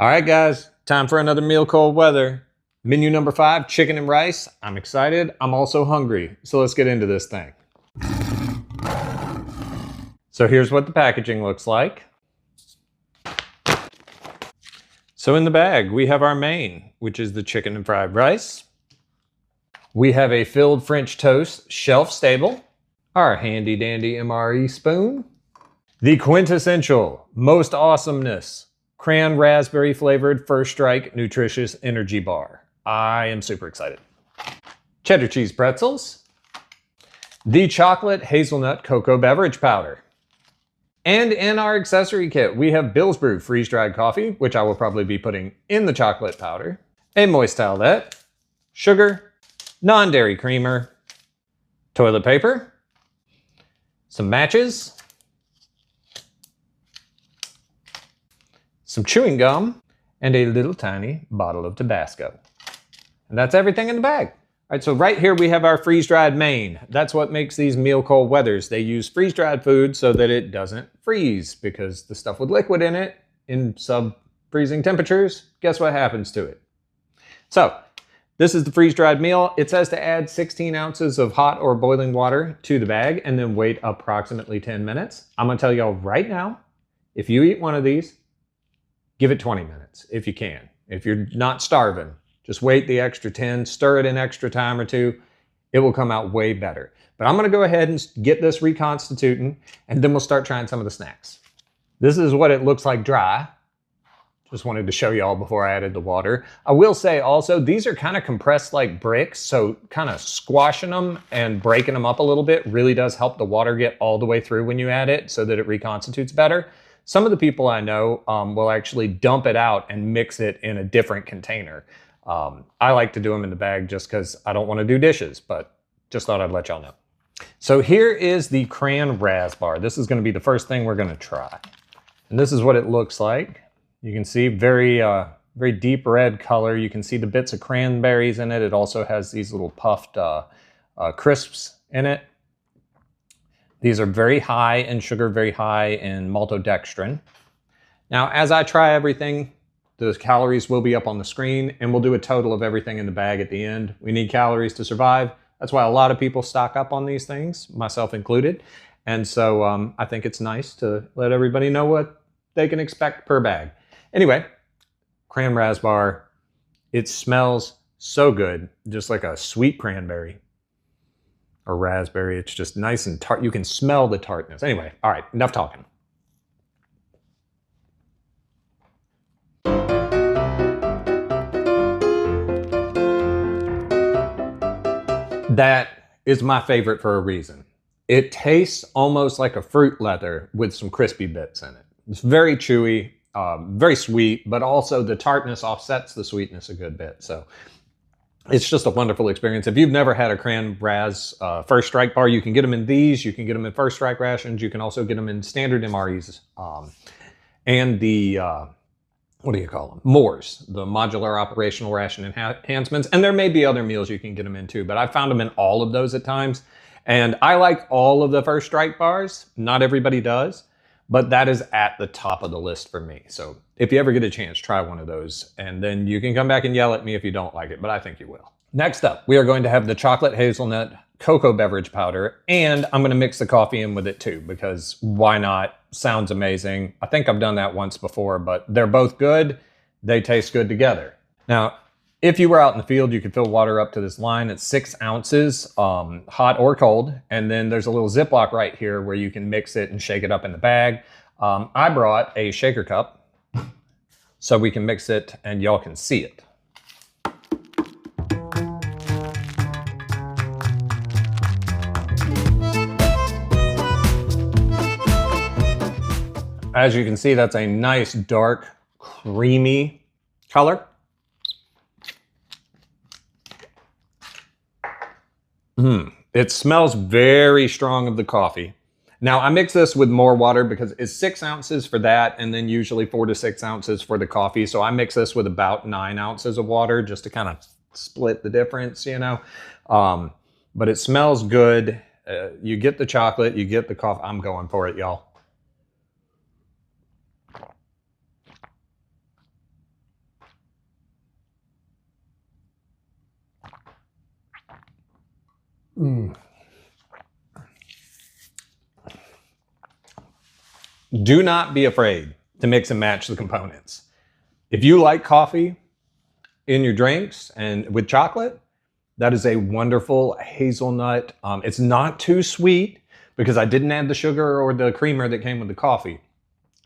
All right, guys, time for another meal cold weather. Menu number 5, chicken and rice. I'm excited. I'm also hungry. So let's get into this thing. So here's what the packaging looks like. So in the bag, we have our main, which is the chicken and fried rice. We have a filled French toast, shelf stable. Our handy dandy MRE spoon. The quintessential, most awesomeness, cran raspberry flavored First Strike nutritious energy bar. I am super excited. Cheddar cheese pretzels. The chocolate hazelnut cocoa beverage powder. And in our accessory kit, we have Bill's Brew freeze-dried coffee, which I will probably be putting in the chocolate powder, a moist towelette, sugar, non-dairy creamer, toilet paper, some matches, some chewing gum, and a little tiny bottle of Tabasco. And that's everything in the bag. All right, so right here we have our freeze-dried main. That's what makes these meal cold weathers. They use freeze-dried food so that it doesn't freeze, because the stuff with liquid in it, in sub-freezing temperatures, guess what happens to it? So, this is the freeze-dried meal. It says to add 16 ounces of hot or boiling water to the bag and then wait approximately 10 minutes. I'm gonna tell y'all right now, if you eat one of these, give it 20 minutes if you can. If you're not starving, just wait the extra 10, stir it an extra time or two. It will come out way better. But I'm gonna go ahead and get this reconstituting, and then we'll start trying some of the snacks. This is what it looks like dry. Just wanted to show y'all before I added the water. I will say also, these are kind of compressed like bricks, so kind of squashing them and breaking them up a little bit really does help the water get all the way through when you add it so that it reconstitutes better. Some of the people I know will actually dump it out and mix it in a different container. I like to do them in the bag just because I don't want to do dishes, but just thought I'd let y'all know. So here is the CranRas bar. This is going to be the first thing we're going to try. And this is what it looks like. You can see very deep red color. You can see the bits of cranberries in it. It also has these little puffed crisps in it. These are very high in sugar, very high in maltodextrin. Now, as I try everything, the calories will be up on the screen, and we'll do a total of everything in the bag at the end. We need calories to survive. That's why a lot of people stock up on these things, myself included. And so I think it's nice to let everybody know what they can expect per bag. Anyway, CranRas bar, it smells so good, just like a sweet cranberry or raspberry. It's just nice and tart. You can smell the tartness. Anyway, all right, enough talking. That is my favorite for a reason. It tastes almost like a fruit leather with some crispy bits in it. It's very chewy, very sweet, but also the tartness offsets the sweetness a good bit. So it's just a wonderful experience. If you've never had a CranRas First Strike bar, you can get them in these. You can get them in First Strike rations. You can also get them in standard MREs and the what do you call them? MOREs, the modular operational ration enhancements. And there may be other meals you can get them in too, but I found them in all of those at times. And I like all of the First Strike bars. Not everybody does, but that is at the top of the list for me. So if you ever get a chance, try one of those, and then you can come back and yell at me if you don't like it, but I think you will. Next up, we are going to have the chocolate hazelnut cocoa beverage powder, and I'm going to mix the coffee in with it too, because why not? Sounds amazing. I think I've done that once before, but they're both good. They taste good together. Now, if you were out in the field, you could fill water up to this line. It's 6 ounces, hot or cold. And then there's a little Ziploc right here where you can mix it and shake it up in the bag. I brought a shaker cup so we can mix it and y'all can see it. As you can see, that's a nice, dark, creamy color. It smells very strong of the coffee. Now, I mix this with more water because it's 6 ounces for that, and then usually 4 to 6 ounces for the coffee. So I mix this with about 9 ounces of water just to kind of split the difference, you know. But it smells good. You get the chocolate, you get the coffee. I'm going for it, y'all. Do not be afraid to mix and match the components. If you like coffee in your drinks and with chocolate, that is a wonderful hazelnut. It's not too sweet because I didn't add the sugar or the creamer that came with the coffee,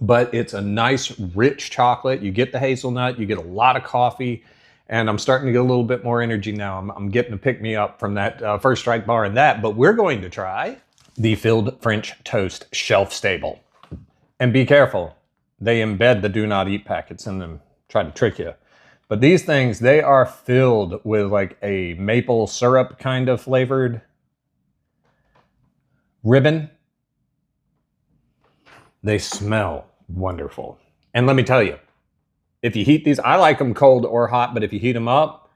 but it's a nice rich chocolate. You get the hazelnut, you get a lot of coffee, and I'm starting to get a little bit more energy now. I'm getting to pick me up from that first strike bar and that, but we're going to try the filled French toast shelf stable. And be careful, they embed the do not eat packets in them, try to trick you. But these things, they are filled with like a maple syrup kind of flavored ribbon. They smell wonderful. And let me tell you, if you heat these, I like them cold or hot, but if you heat them up,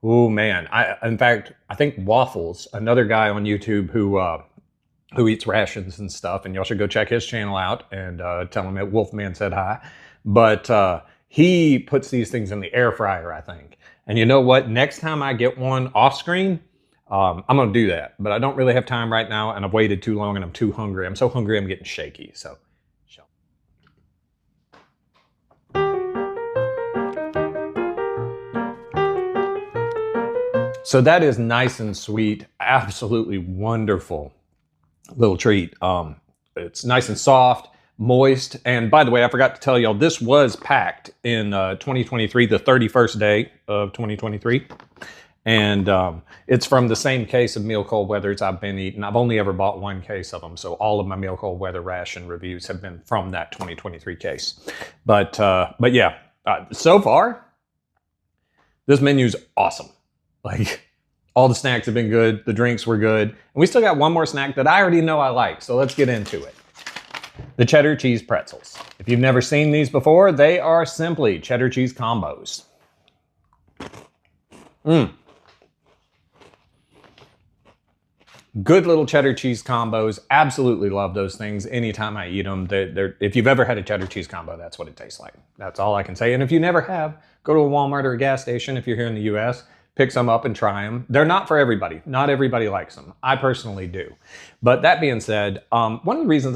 oh man. In fact, I think Waffles, another guy on YouTube who eats rations and stuff, and y'all should go check his channel out and tell him that Wolfman said hi. But he puts these things in the air fryer, I think. And you know what? Next time I get one off screen, I'm gonna do that. But I don't really have time right now, and I've waited too long and I'm too hungry. I'm so hungry I'm getting shaky, so. So that is nice and sweet, absolutely wonderful little treat. It's nice and soft, moist. And by the way, I forgot to tell y'all, this was packed in 2023, the 31st day of 2023. And it's from the same case of meal cold weathers I've been eating. I've only ever bought one case of them. So all of my meal cold weather ration reviews have been from that 2023 case. But yeah, so far, this menu's awesome. Like, all the snacks have been good, the drinks were good, and we still got one more snack that I already know I like, so let's get into it. The cheddar cheese pretzels. If you've never seen these before, they are simply cheddar cheese combos. Good little cheddar cheese combos. Absolutely love those things anytime I eat them. If you've ever had a cheddar cheese combo, that's what it tastes like. That's all I can say. And if you never have, go to a Walmart or a gas station if you're here in the US, pick some up and try them. They're not for everybody. Not everybody likes them. I personally do. But that being said, one of the reasons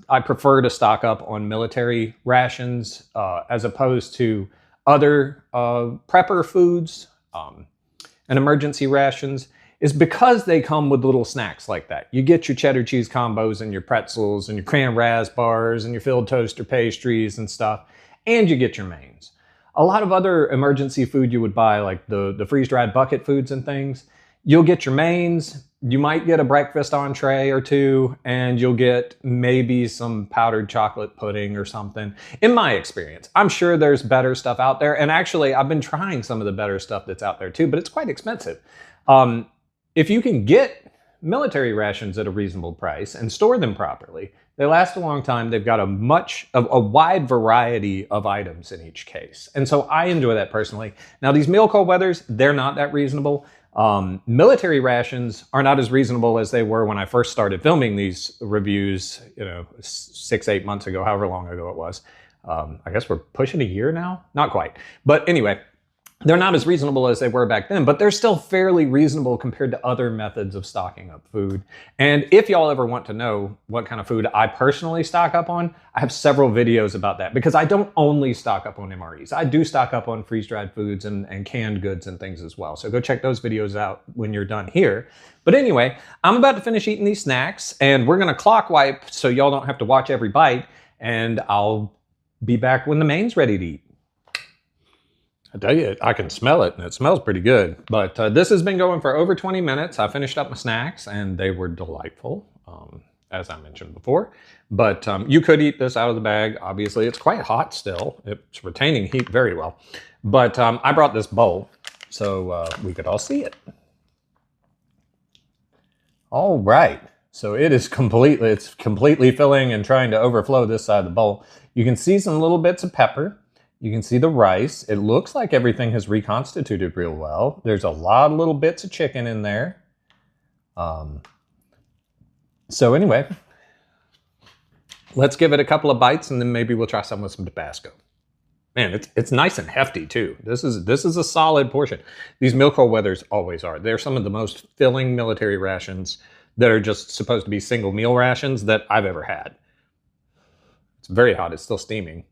I prefer to stock up on military rations as opposed to other prepper foods and emergency rations is because they come with little snacks like that. You get your cheddar cheese combos and your pretzels and your CranRas bars and your filled toaster pastries and stuff, and you get your mains. A lot of other emergency food you would buy, like the freeze-dried bucket foods and things, you'll get your mains, you might get a breakfast entree or two, and you'll get maybe some powdered chocolate pudding or something. In my experience, I'm sure there's better stuff out there, and actually I've been trying some of the better stuff that's out there too, but it's quite expensive. If you can get military rations at a reasonable price and store them properly, they last a long time. They've got a wide variety of items in each case. And so I enjoy that personally. Now these meal cold weathers, they're not that reasonable. Military rations are not as reasonable as they were when I first started filming these reviews, 6-8 months ago, however long ago it was. I guess we're pushing a year now? Not quite. But anyway, they're not as reasonable as they were back then, but they're still fairly reasonable compared to other methods of stocking up food. And if y'all ever want to know what kind of food I personally stock up on, I have several videos about that because I don't only stock up on MREs. I do stock up on freeze-dried foods and canned goods and things as well. So go check those videos out when you're done here. But anyway, I'm about to finish eating these snacks and we're gonna clock wipe so y'all don't have to watch every bite, and I'll be back when the main's ready to eat. I tell you, I can smell it, and it smells pretty good. But this has been going for over 20 minutes. I finished up my snacks, and they were delightful, as I mentioned before. But you could eat this out of the bag. Obviously, it's quite hot still. It's retaining heat very well. But I brought this bowl so we could all see it. All right. So it's completely filling and trying to overflow this side of the bowl. You can see some little bits of pepper. You can see the rice. It looks like everything has reconstituted real well. There's a lot of little bits of chicken in there. So anyway, let's give it a couple of bites and then maybe we'll try some with some Tabasco. Man, it's nice and hefty too. This is a solid portion. These meal cold weathers always are. They're some of the most filling military rations that are just supposed to be single meal rations that I've ever had. It's very hot. It's still steaming.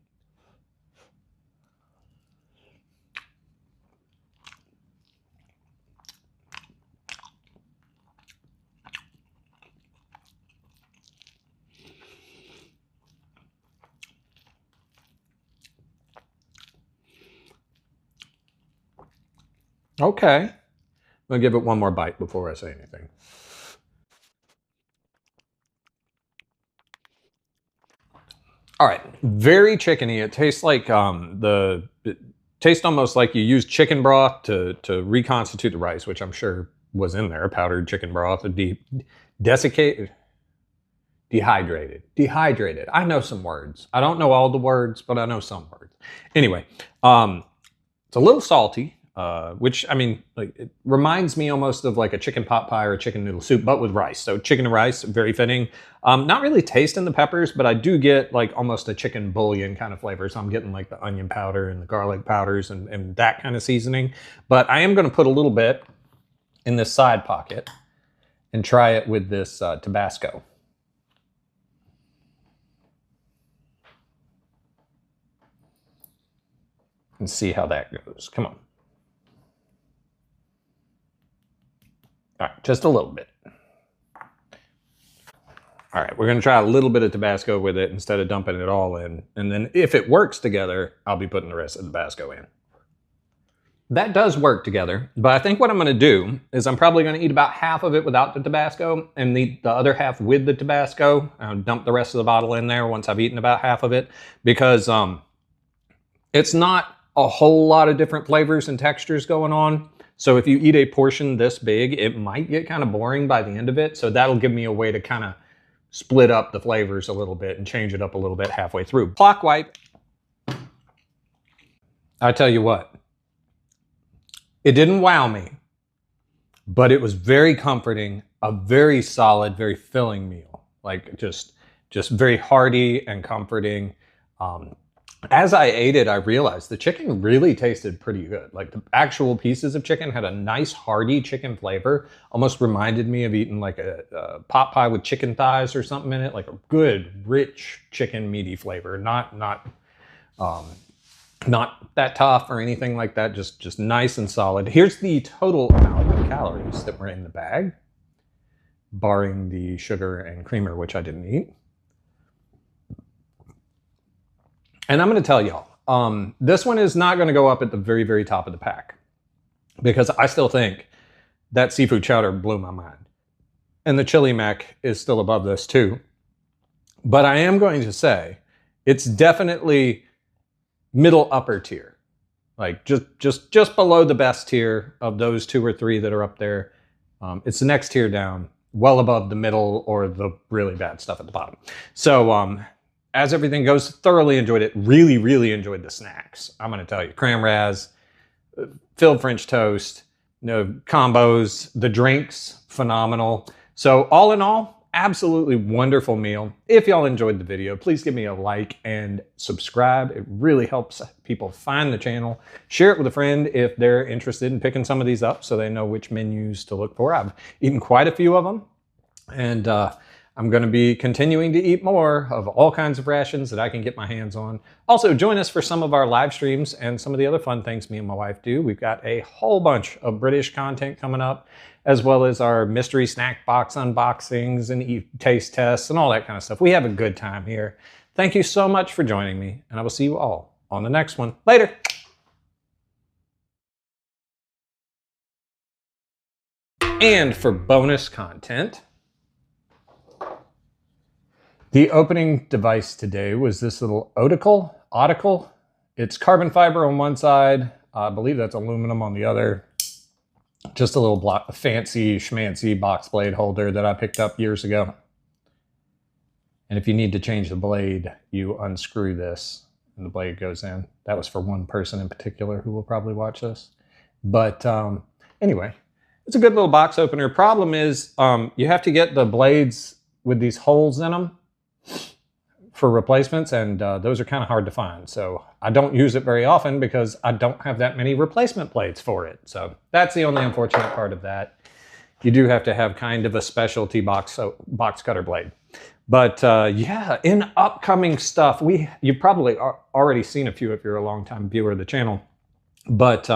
Okay. I'm gonna give it one more bite before I say anything. All right, very chickeny. It tastes like it tastes almost like you use chicken broth to reconstitute the rice, which I'm sure was in there. Powdered chicken broth, desiccated, dehydrated. I know some words. I don't know all the words, but I know some words. Anyway, it's a little salty. Which, I mean, like, it reminds me almost of like a chicken pot pie or a chicken noodle soup, but with rice. So chicken and rice, very fitting. Not really tasting the peppers, but I do get like almost a chicken bouillon kind of flavor. So I'm getting like the onion powder and the garlic powders and that kind of seasoning. But I am going to put a little bit in this side pocket and try it with this Tabasco. And see how that goes. Come on. All right, just a little bit. All right, we're gonna try a little bit of Tabasco with it instead of dumping it all in. And then if it works together, I'll be putting the rest of the Tabasco in. That does work together, but I think what I'm gonna do is I'm probably gonna eat about half of it without the Tabasco and the other half with the Tabasco. I'll dump the rest of the bottle in there once I've eaten about half of it, because it's not a whole lot of different flavors and textures going on. So if you eat a portion this big, it might get kind of boring by the end of it. So that'll give me a way to kind of split up the flavors a little bit and change it up a little bit halfway through. Clock wipe. I tell you what, it didn't wow me, but it was very comforting, a very solid, very filling meal. Like just very hearty and comforting. As I ate it, I realized the chicken really tasted pretty good. Like the actual pieces of chicken had a nice hearty chicken flavor. Almost reminded me of eating like a pot pie with chicken thighs or something in it. Like a good, rich chicken meaty flavor. Not that tough or anything like that. Just nice and solid. Here's the total amount of calories that were in the bag, barring the sugar and creamer, which I didn't eat. And I'm going to tell y'all, this one is not going to go up at the very, very top of the pack, because I still think that seafood chowder blew my mind. And the chili mac is still above this too. But I am going to say it's definitely middle upper tier. Like just below the best tier of those 2 or 3 that are up there. It's the next tier down, well above the middle or the really bad stuff at the bottom. So, as everything goes, thoroughly enjoyed it. Really, really enjoyed the snacks. I'm going to tell you, CranRas, filled French toast, combos, the drinks, phenomenal. So all in all, absolutely wonderful meal. If y'all enjoyed the video, please give me a like and subscribe. It really helps people find the channel. Share it with a friend if they're interested in picking some of these up so they know which menus to look for. I've eaten quite a few of them. And I'm going to be continuing to eat more of all kinds of rations that I can get my hands on. Also, join us for some of our live streams and some of the other fun things me and my wife do. We've got a whole bunch of British content coming up, as well as our mystery snack box unboxings and taste tests and all that kind of stuff. We have a good time here. Thank you so much for joining me, and I will see you all on the next one. Later. And for bonus content, the opening device today was this little Auticle. It's carbon fiber on one side. I believe that's aluminum on the other. Just a little fancy schmancy box blade holder that I picked up years ago. And if you need to change the blade, you unscrew this and the blade goes in. That was for one person in particular who will probably watch this. But anyway, it's a good little box opener. Problem is, you have to get the blades with these holes in them for replacements, and those are kind of hard to find. So I don't use it very often because I don't have that many replacement plates for it. So that's the only unfortunate part of that. You do have to have kind of a specialty box cutter blade. But yeah, in upcoming stuff, you've probably already seen a few if you're a long-time viewer of the channel. But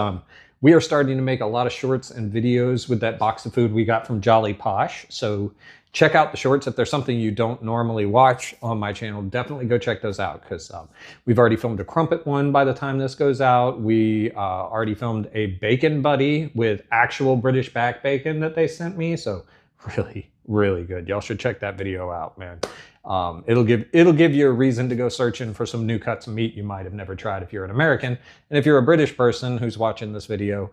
we are starting to make a lot of shorts and videos with that box of food we got from Jolly Posh. So check out the shorts. If there's something you don't normally watch on my channel, definitely go check those out, because we've already filmed a crumpet one by the time this goes out. We already filmed a bacon buddy with actual British back bacon that they sent me. So really, really good. Y'all should check that video out, man. It'll give you a reason to go searching for some new cuts of meat you might have never tried if you're an American. And if you're a British person who's watching this video,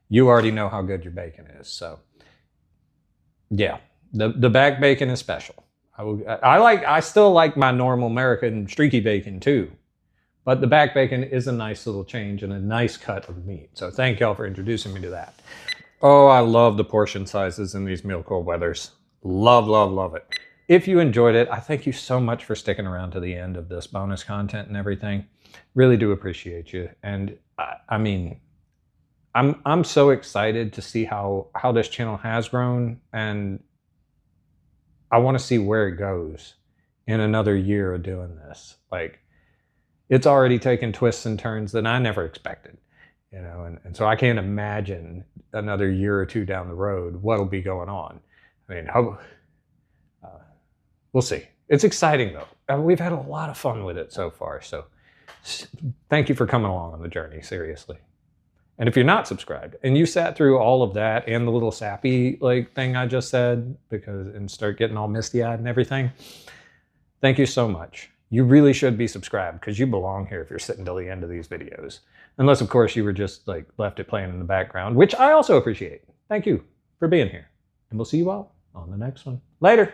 you already know how good your bacon is. So yeah, the back bacon is special. I still like my normal American streaky bacon too, but the back bacon is a nice little change and a nice cut of meat. So thank y'all for introducing me to that. Oh, I love the portion sizes in these meal cold weathers. Love, love, love it. If you enjoyed it, I thank you so much for sticking around to the end of this bonus content and everything. Really do appreciate you. And I mean, I'm so excited to see how this channel has grown, and I want to see where it goes in another year of doing this. Like, it's already taken twists and turns that I never expected, you know, and so I can't imagine another year or two down the road what'll be going on. I mean, we'll see. It's exciting though. We've had a lot of fun with it so far. So thank you for coming along on the journey, seriously. And if you're not subscribed and you sat through all of that and the little sappy like thing I just said, and start getting all misty eyed and everything, thank you so much. You really should be subscribed, because you belong here if you're sitting till the end of these videos. Unless of course you were just like left it playing in the background, which I also appreciate. Thank you for being here. And we'll see you all on the next one. Later.